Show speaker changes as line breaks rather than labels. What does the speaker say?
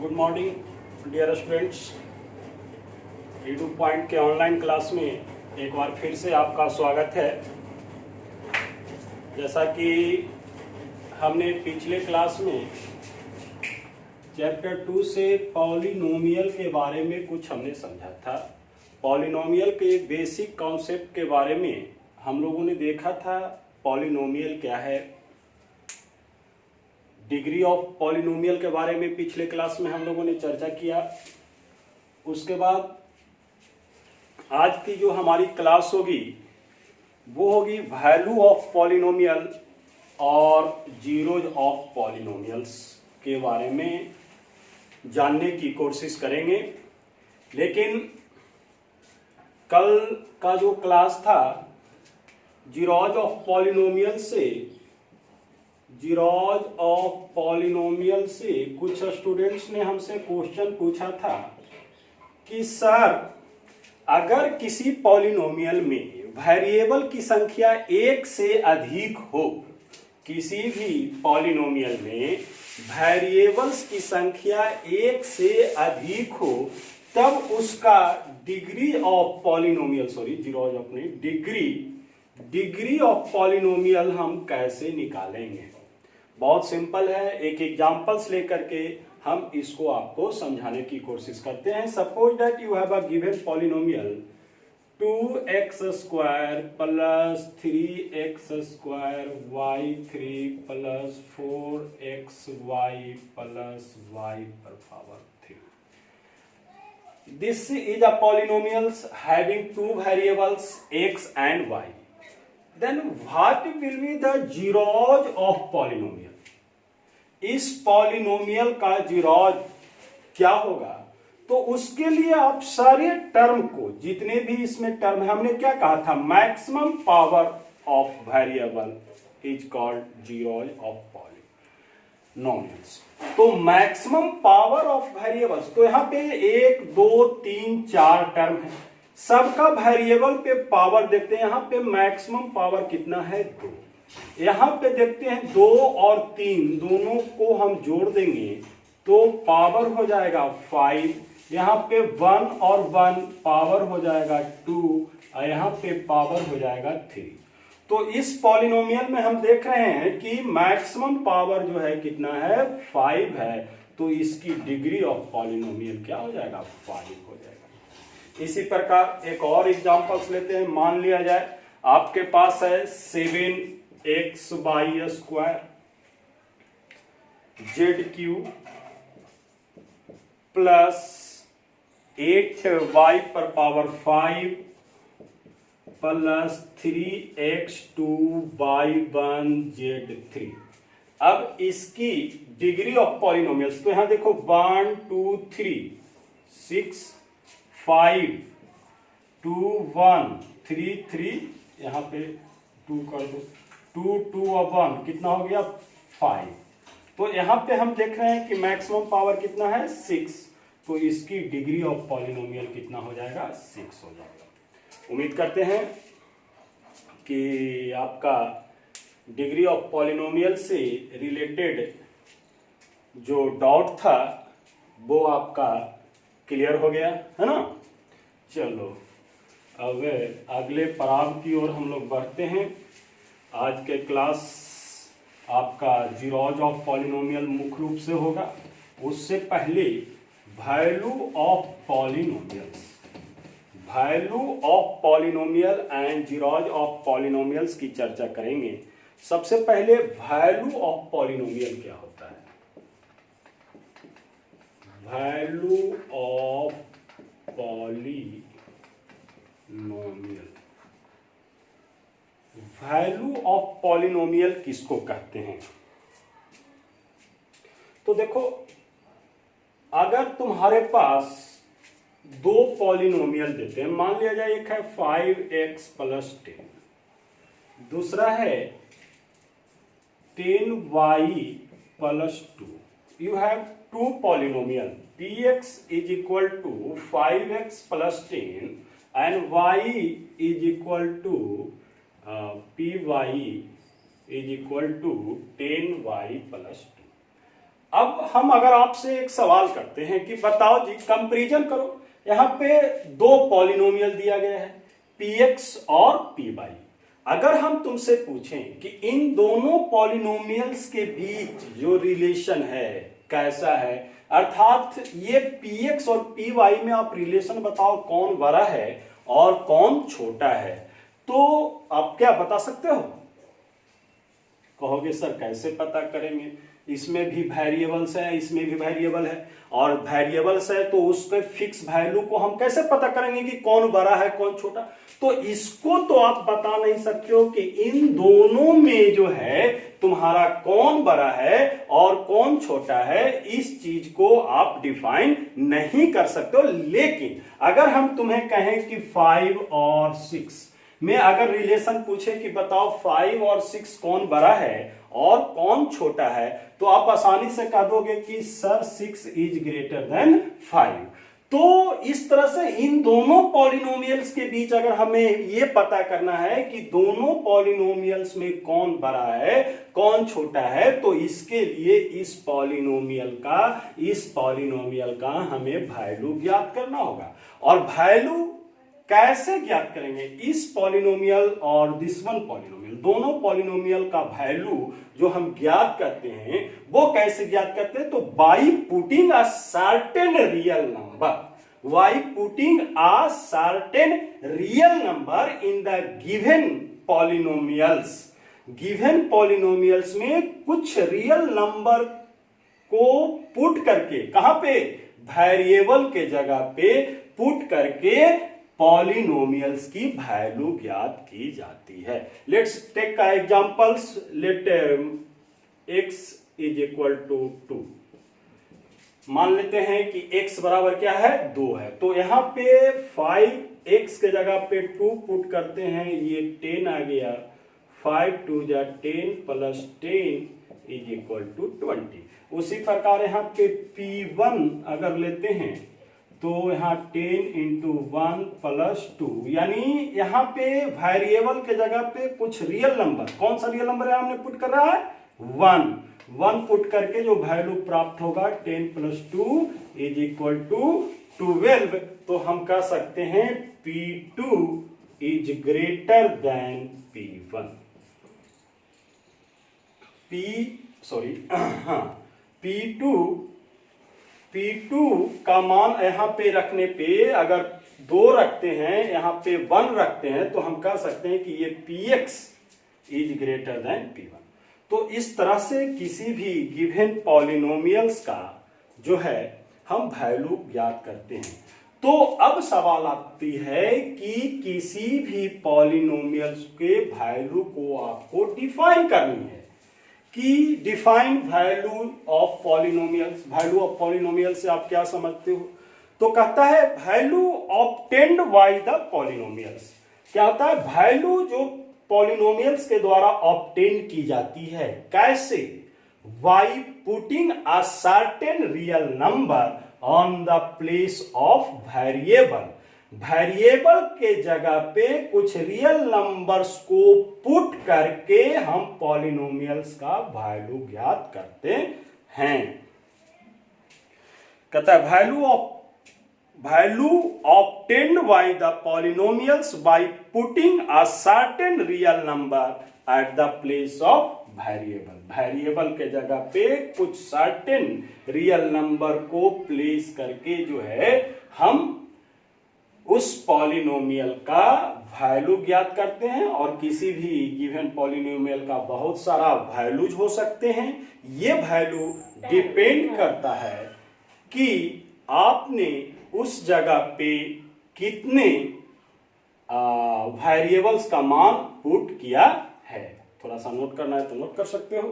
Good morning dear students. Edu point के online class में एक बार फिर से आपका स्वागत है। जैसा कि हमने पिछले क्लास में चैप्टर 2 से पॉलिनोमियल के बारे में कुछ हमने समझा था। पॉलिनोमियल के बेसिक कॉन्सेप्ट के बारे में हम लोगों ने देखा था। पॉलिनोमियल क्या है, डिग्री ऑफ पॉलिनोमियल के बारे में पिछले क्लास में हम लोगों ने चर्चा किया। उसके बाद आज की जो हमारी क्लास होगी वो होगी वैल्यू ऑफ पॉलिनोमियल और जीरोज ऑफ पॉलिनोमियल्स के बारे में जानने की कोशिश करेंगे। लेकिन कल का जो क्लास था जीरोज ऑफ पॉलिनोमियल से कुछ स्टूडेंट्स ने हमसे क्वेश्चन पूछा था कि सर अगर किसी पॉलिनोमियल में वेरिएबल की संख्या एक से अधिक हो, किसी भी पॉलिनोमियल में वेरिएबल्स की संख्या एक से अधिक हो, तब उसका degree of polynomial degree of polynomial हम कैसे निकालेंगे। बहुत सिंपल है, एक एग्जांपल्स लेकर के हम इसको आपको समझाने की कोशिश करते हैं। Suppose that you have a given polynomial 2x square plus 3x square y3 plus 4xy plus y पर power 3। This is a polynomial having two variables x and y. Then what will be the zeros of polynomial? इस polynomial का zeros क्या होगा? तो उसके लिए आप सारे टर्म को, जितने भी इसमें टर्म है, हमने क्या कहा था, maximum power of variable is called zeros of polynomials. तो मैक्सिमम पावर ऑफ वेरिएबल्स, तो यहां पे 1 2 3 4 टर्म है, सबका वेरिएबल पे पावर देखते हैं। यहां पे मैक्सिमम पावर कितना है, 2। यहां पे देखते हैं 2 और 3 दोनों को हम जोड़ देंगे तो पावर हो जाएगा 5। यहां पे 1 और 1 पावर हो जाएगा 2 और यहां पे पावर हो जाएगा 3। तो इस पॉलिनोमियल में हम देख रहे हैं कि मैक्सिमम पावर जो है कितना है, 5 है। तो इसकी डिग्री ऑफ पॉलिनोमियल क्या हो जाएगा, 5 हो जाएगा। इसी प्रकार एक और एग्जांपल्स लेते हैं। मान लिया जाए आपके पास है 7xy square z³ plus 8y पर पावर 5 प्लस 3x2y1 z3। अब इसकी डिग्री ऑफ पॉलिनोमियल्स, तो यहां देखो 1 2 3 6 5 2 1 3 3, यहां पे 2 कर दो, 2 2 और 1 कितना हो गया, 5। तो यहां पे हम देख रहे हैं कि मैक्सिमम पावर कितना है, 6। तो इसकी डिग्री ऑफ पॉलिनोमियल कितना हो जाएगा, 6 हो जाएगा। उम्मीद करते हैं कि आपका डिग्री ऑफ पॉलिनोमियल से रिलेटेड जो डाउट था वो आपका क्लियर हो गया है ना। चलो अब अगले पड़ाव की ओर हम लोग बढ़ते हैं। आज के क्लास आपका जीरोज ऑफ पॉलिनोमियल मुख्य रूप से होगा। उससे पहले value of polynomial and zeros of polynomials की चर्चा करेंगे। सबसे पहले वैल्यू ऑफ पॉलिनोमियल क्या होता है। वैल्यू ऑफ पॉलिनोमियल किसको कहते हैं? तो देखो, अगर तुम्हारे पास दो पॉलिनोमियल देते हैं, मान लिया जाए एक है 5x प्लस 10, दूसरा है 10y plus 2। You have to polynomial, px is equal to 5x plus 10 and y is equal to py is equal to 10y plus 2। अब हम अगर आपसे एक सवाल करते हैं कि बताओ जी, कंपैरिजन करो, यहाँ पे दो पॉलिनोमियल दिया गया है px और py। अगर हम तुमसे पूछें कि इन दोनों पॉलिनोमियल्स के बीच जो रिलेशन है कैसा है, अर्थात ये px और py में आप रिलेशन बताओ कौन बड़ा है और कौन छोटा है, तो आप क्या बता सकते हो? कहोगे सर कैसे पता करेंगे, इसमें भी वेरिएबल्स है, इसमें भी वेरिएबल है, और वेरिएबल्स है तो उस पे फिक्स वैल्यू को हम कैसे पता करेंगे कि कौन बड़ा है कौन छोटा? तो इसको तो आप बता नहीं सकते हो कि इन दोनों में जो है तुम्हारा कौन बड़ा है और कौन छोटा है, इस चीज को आप डिफाइन नहीं कर सकते हो। लेकिन अगर हम तुम्हें कहें कि 5 और 6 में अगर रिलेशन पूछे कि बताओ 5 और 6 कौन बड़ा है और कौन छोटा है, तो आप आसानी से कह दोगे कि सर 6 इज ग्रेटर देन 5। तो इस तरह से इन दोनों पॉलिनोमियल्स के बीच अगर हमें ये पता करना है कि दोनों पॉलिनोमियल्स में कौन बड़ा है कौन छोटा है, तो इसके लिए इस पॉलिनोमियल का हमें वैल्यू ज्ञात करना होगा। और वैल्यू कैसे ज्ञात करेंगे? इस पॉलिनोमियल और दिस वन पॉलिनोमियल, दोनों पॉलिनोमियल का वैल्यू जो हम ज्ञात करते हैं वो कैसे ज्ञात करते हैं? तो by putting a certain real number, by putting a certain real number in the given polynomials. Given polynomials में कुछ रियल नंबर को पुट करके, कहां पे? वेरिएबल के जगह पे पुट करके पॉलिनोमियल्स की वैल्यू ज्ञात की जाती है। लेट्स टेक का examples. Let x is equal to 2। मान लेते हैं कि x बराबर क्या है? 2 है। तो यहां पे 5x के जगह पे 2 पुट करते हैं, ये 10 आ गया। 5 2 जा 10 प्लस 10 इज इक्वल टू 20। उसी प्रकार यहाँ पे p1 अगर लेते हैं तो यहाँ 10 इंटू 1 प्लस 2, यानी यहाँ पे वेरिएबल के जगह पे कुछ रियल नंबर, कौन सा रियल नंबर है हमने पुट कर रहा है? 1 पुट करके जो वैल्यू प्राप्त होगा 10 प्लस 2 इज इक्वल टू 12। तो हम कह सकते हैं P2 is greater than P1। P2 का मान यहां पे रखने पे, अगर 2 रखते हैं यहां पे 1 रखते हैं, तो हम कह सकते हैं कि ये Px is greater than P1। तो इस तरह से किसी भी गिवन पॉलिनोमियल्स का जो है हम वैल्यू ज्ञात करते हैं। तो अब सवाल आती है कि किसी भी पॉलिनोमियल्स के वैल्यू को आपको डिफाइन करनी है कि define value of polynomials. Value of polynomial से आप क्या समझते हो? तो कहता है value obtained by the polynomials. क्या होता है? वैल्यू जो पॉलिनोमियल्स के द्वारा ऑब्टेन की जाती है, कैसे? By putting a certain real number on the place of variable. Variable के जगह पे कुछ रियल नंबर्स को पुट करके हम पॉलिनोमियल्स का वैल्यू ज्ञात करते हैं। कहता है value obtained by the polynomials by putting a certain real number at the place of variable. Variable के जगह पे कुछ सर्टेन रियल नंबर को प्लेस करके जो है हम उस पॉलिनोमियल का वैल्यू ज्ञात करते हैं। और किसी भी गिवन पॉलिनोमियल का बहुत सारा वैल्यूज हो सकते हैं। ये वैल्यू डिपेंड करता है कि आपने उस जगह पे कितने वेरिएबल्स का मान पुट किया है। थोड़ा सा नोट करना है तो नोट कर सकते हो।